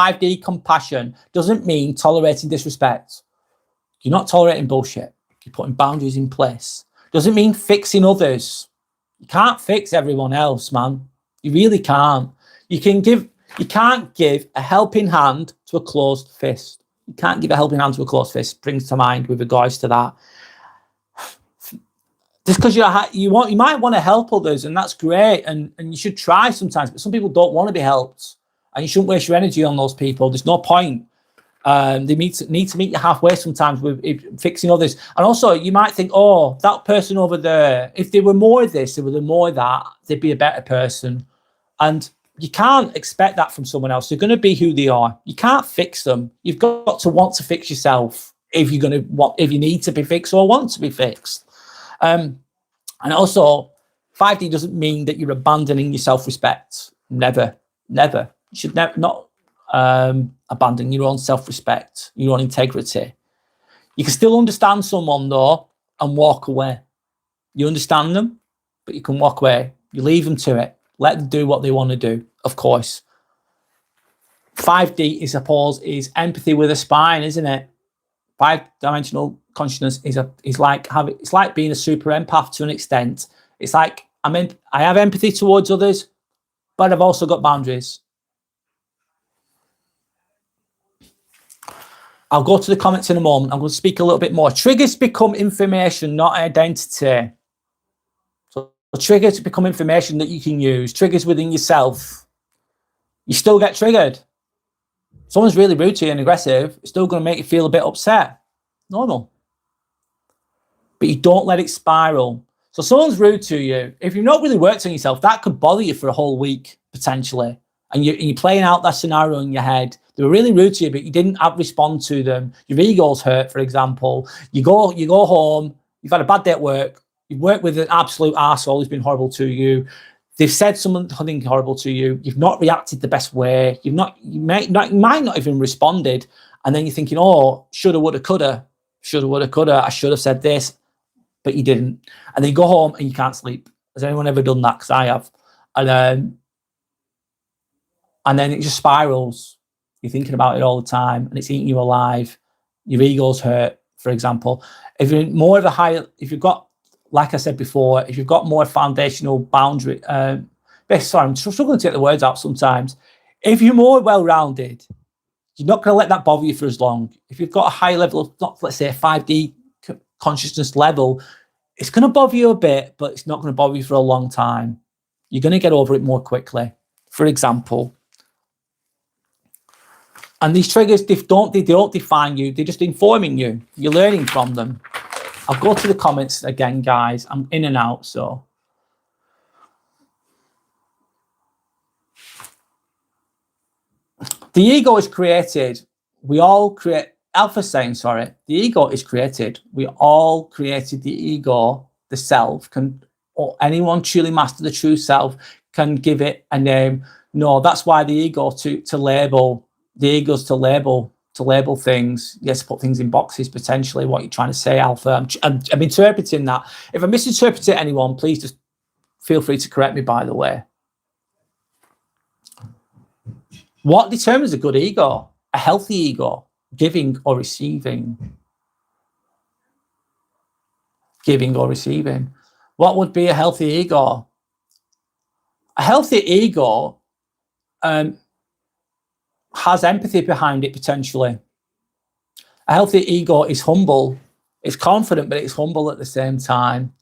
5D compassion doesn't mean tolerating disrespect. You're not tolerating bullshit. You're putting boundaries in place. Doesn't mean fixing others. You can't fix everyone else, man. You really can't. You can't give a helping hand to a closed fist. You can't give a helping hand to a closed fist. Brings to mind with regards to that. Just because you might want to help others, and that's great, and you should try sometimes. But some people don't want to be helped, and you shouldn't waste your energy on those people. There's no point. They need to meet you halfway sometimes with fixing others. And also, you might think, oh, that person over there, if they were more of this, they were more of that, they'd be a better person. And you can't expect that from someone else. They're going to be who they are. You can't fix them. You've got to want to fix yourself if you need to be fixed or want to be fixed. And also, 5D doesn't mean that you're abandoning your self-respect. Never. You should not abandon your own self-respect, your own integrity. You can still understand someone, though, and walk away. You understand them, but you can walk away. You leave them to it. Let them do what they want to do, of course. 5D, I suppose, is empathy with a spine, isn't it? 5-dimensional consciousness is like being a super empath to an extent. It's like I have empathy towards others, but I've also got boundaries. I'll go to the comments in a moment. I'm going to speak a little bit more. Triggers become information, not identity. So triggers become information that you can use. Triggers within yourself. You still get triggered. Someone's really rude to you and aggressive, it's still going to make you feel a bit upset. Normal. But you don't let it spiral. So someone's rude to you. If you've not really worked on yourself, that could bother you for a whole week, potentially. And you're playing out that scenario in your head. They were really rude to you, but you didn't respond to them. Your ego's hurt, for example. You go home, you've had a bad day at work, you've worked with an absolute arsehole who's been horrible to you. They've said something horrible to you. You've not reacted the best way. You might not even responded. And then you're thinking, oh, shoulda, woulda, coulda. Shoulda, woulda, coulda. I should have said this, but you didn't. And then you go home and you can't sleep. Has anyone ever done that? Because I have. And then it just spirals. You're thinking about it all the time, and it's eating you alive. Your ego's hurt, for example. If you've got, like I said before, if you've got more foundational boundary, sorry, I'm struggling to get the words out sometimes. If you're more well-rounded, you're not going to let that bother you for as long. If you've got a high level of, not, let's say, a 5D consciousness level, it's going to bother you a bit, but it's not going to bother you for a long time. You're going to get over it more quickly, for example. And these triggers, they don't define you. They're just informing you. You're learning from them. I'll go to the comments again, guys. I'm in and out, so. The ego is created. We all create. Alpha saying, sorry. The ego is created. We all created the ego. The self or anyone truly master the true self can give it a name. No, that's why the ego to label. The ego's to label things. Yes, put things in boxes, potentially, what you're trying to say, Alpha. I'm interpreting that. If I misinterpret anyone, please just feel free to correct me, by the way. What determines a good ego? A healthy ego? Giving or receiving? Giving or receiving? What would be a healthy ego? A healthy ego has empathy behind it, potentially. A healthy ego is humble. It's confident, but it's humble at the same time.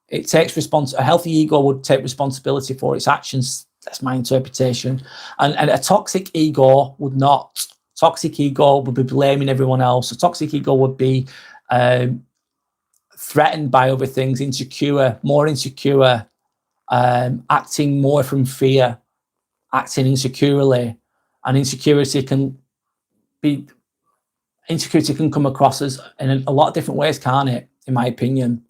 It takes a healthy ego would take responsibility for its actions. That's my interpretation. And a toxic ego would not. Toxic ego would be blaming everyone else. A toxic ego would be threatened by other things, more insecure, acting more from fear, acting insecurely. And insecurity can come across as in a lot of different ways, can't it? In my opinion,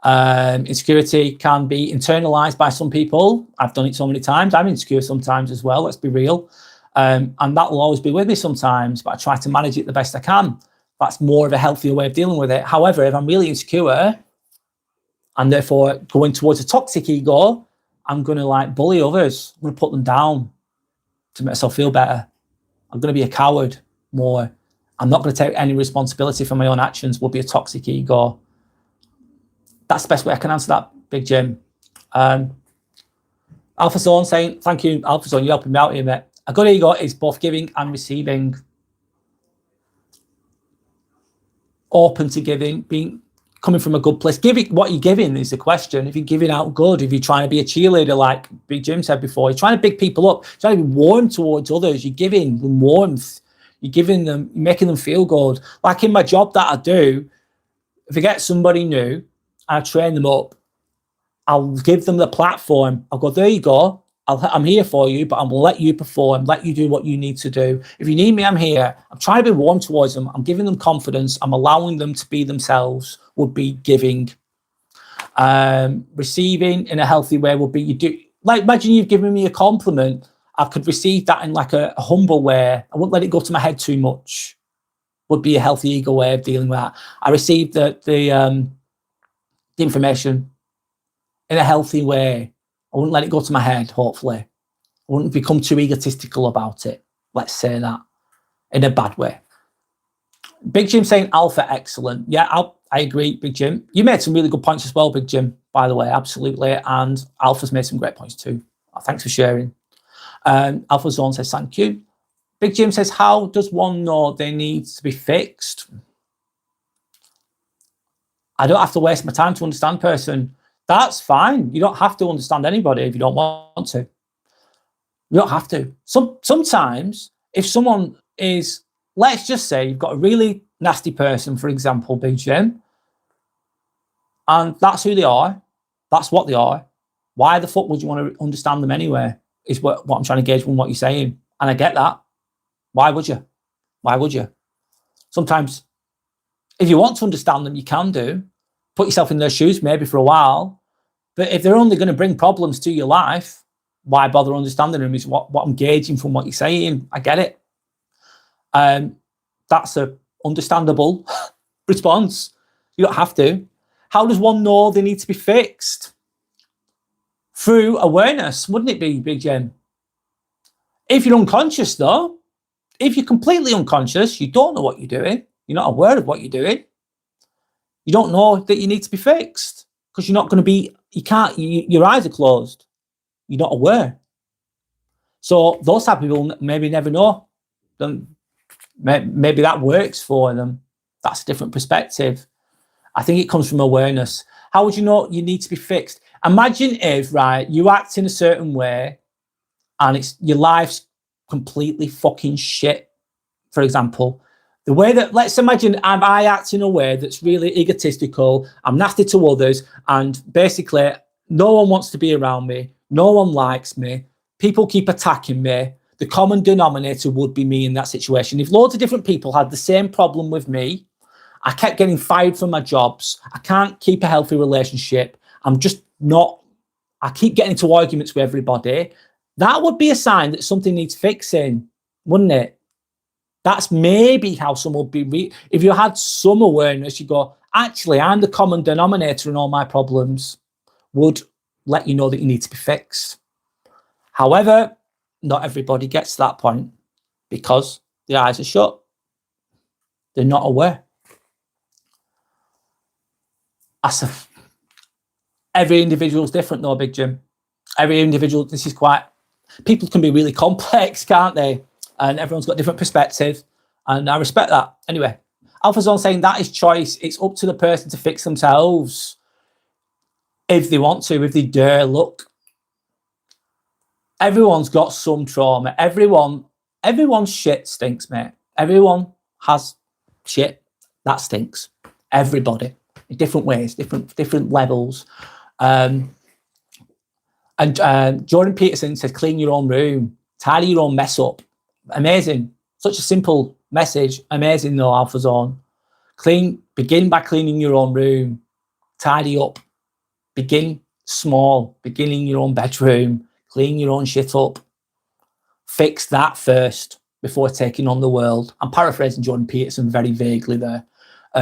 insecurity can be internalized by some people. I've done it so many times. I'm insecure sometimes as well. Let's be real, and that will always be with me sometimes. But I try to manage it the best I can. That's more of a healthier way of dealing with it. However, if I'm really insecure and therefore going towards a toxic ego, I'm going to bully others. I'm going to put them down to make myself feel better. I'm going to be a coward more. I'm not going to take any responsibility for my own actions, will be a toxic ego. That's the best way I can answer that, Big Jim. Alpha Zone saying, thank you, Alpha Zone, you're helping me out here, mate. A good ego is both giving and receiving. Open to giving, coming from a good place. Giving, what you're giving is the question. If you're giving out good, if you're trying to be a cheerleader, like Big Jim said before, you're trying to big people up, trying to be warm towards others, you're giving them warmth, you're giving them, you're making them feel good. Like in my job that I do, if I get somebody new, I train them up, I'll give them the platform. I'll go, there you go. I'm here for you, but I'm going to let you perform, let you do what you need to do. If you need me, I'm here. I'm trying to be warm towards them. I'm giving them confidence. I'm allowing them to be themselves, would be giving. Receiving in a healthy way would be, you do, like, imagine you've given me a compliment. I could receive that in like a humble way. I wouldn't let it go to my head too much. Would be a healthy ego way of dealing with that. I received the information in a healthy way. I wouldn't let it go to my head, hopefully. I wouldn't become too egotistical about it. Let's say that in a bad way. Big Jim saying Alpha, excellent. Yeah, I agree, Big Jim. You made some really good points as well, Big Jim, by the way, absolutely. And Alpha's made some great points too. Thanks for sharing. Alpha Zone says, thank you. Big Jim says, how does one know they need to be fixed? I don't have to waste my time to understand person. That's fine. You don't have to understand anybody if you don't want to. You don't have to. Sometimes if someone is, let's just say you've got a really nasty person, for example, Big Jim, and that's who they are. That's what they are. Why the fuck would you want to understand them anyway? Is what I'm trying to gauge from what you're saying. And I get that. Why would you? Why would you? Sometimes if you want to understand them, you can do. Put yourself in their shoes maybe for a while. But if they're only going to bring problems to your life, why bother understanding them is what I'm gauging from what you're saying. I get it. That's a understandable response. You don't have to. How does one know they need to be fixed? Through awareness, wouldn't it be, Big Jim? If you're unconscious, though, if you're completely unconscious, you don't know what you're doing. You're not aware of what you're doing. You don't know that you need to be fixed because you're not going to be, you can't, your eyes are closed. You're not aware. So those type of people maybe never know. Maybe that works for them. That's a different perspective. I think it comes from awareness. How would you know you need to be fixed? Imagine if, right, you act in a certain way and it's your life's completely fucking shit, for example. The way that, let's imagine I act in a way that's really egotistical, I'm nasty to others, and basically no one wants to be around me, no one likes me, people keep attacking me. The common denominator would be me in that situation. If loads of different people had the same problem with me, I kept getting fired from my jobs, I can't keep a healthy relationship, I'm just not, I keep getting into arguments with everybody, that would be a sign that something needs fixing, wouldn't it? That's maybe how someone would be. If you had some awareness, you go, actually, I'm the common denominator in all my problems, would let you know that you need to be fixed. However, not everybody gets to that point because the eyes are shut. They're not aware. Every individual is different though, Big Jim. Every individual, this is quite, people can be really complex, can't they? And everyone's got different perspectives, and I respect that. Anyway, Alpha Zone saying that is choice. It's up to the person to fix themselves if they want to, if they dare. Look, everyone's got some trauma. Everyone's shit stinks, mate. Everyone has shit that stinks. Everybody, in different ways, different levels. And Jordan Peterson says, clean your own room, tidy your own mess up. Amazing. Such a simple message. Amazing though, Alpha Zone. Begin by cleaning your own room. Tidy up. Begin small. Begin in your own bedroom. Clean your own shit up. Fix that first before taking on the world. I'm paraphrasing Jordan Peterson very vaguely there.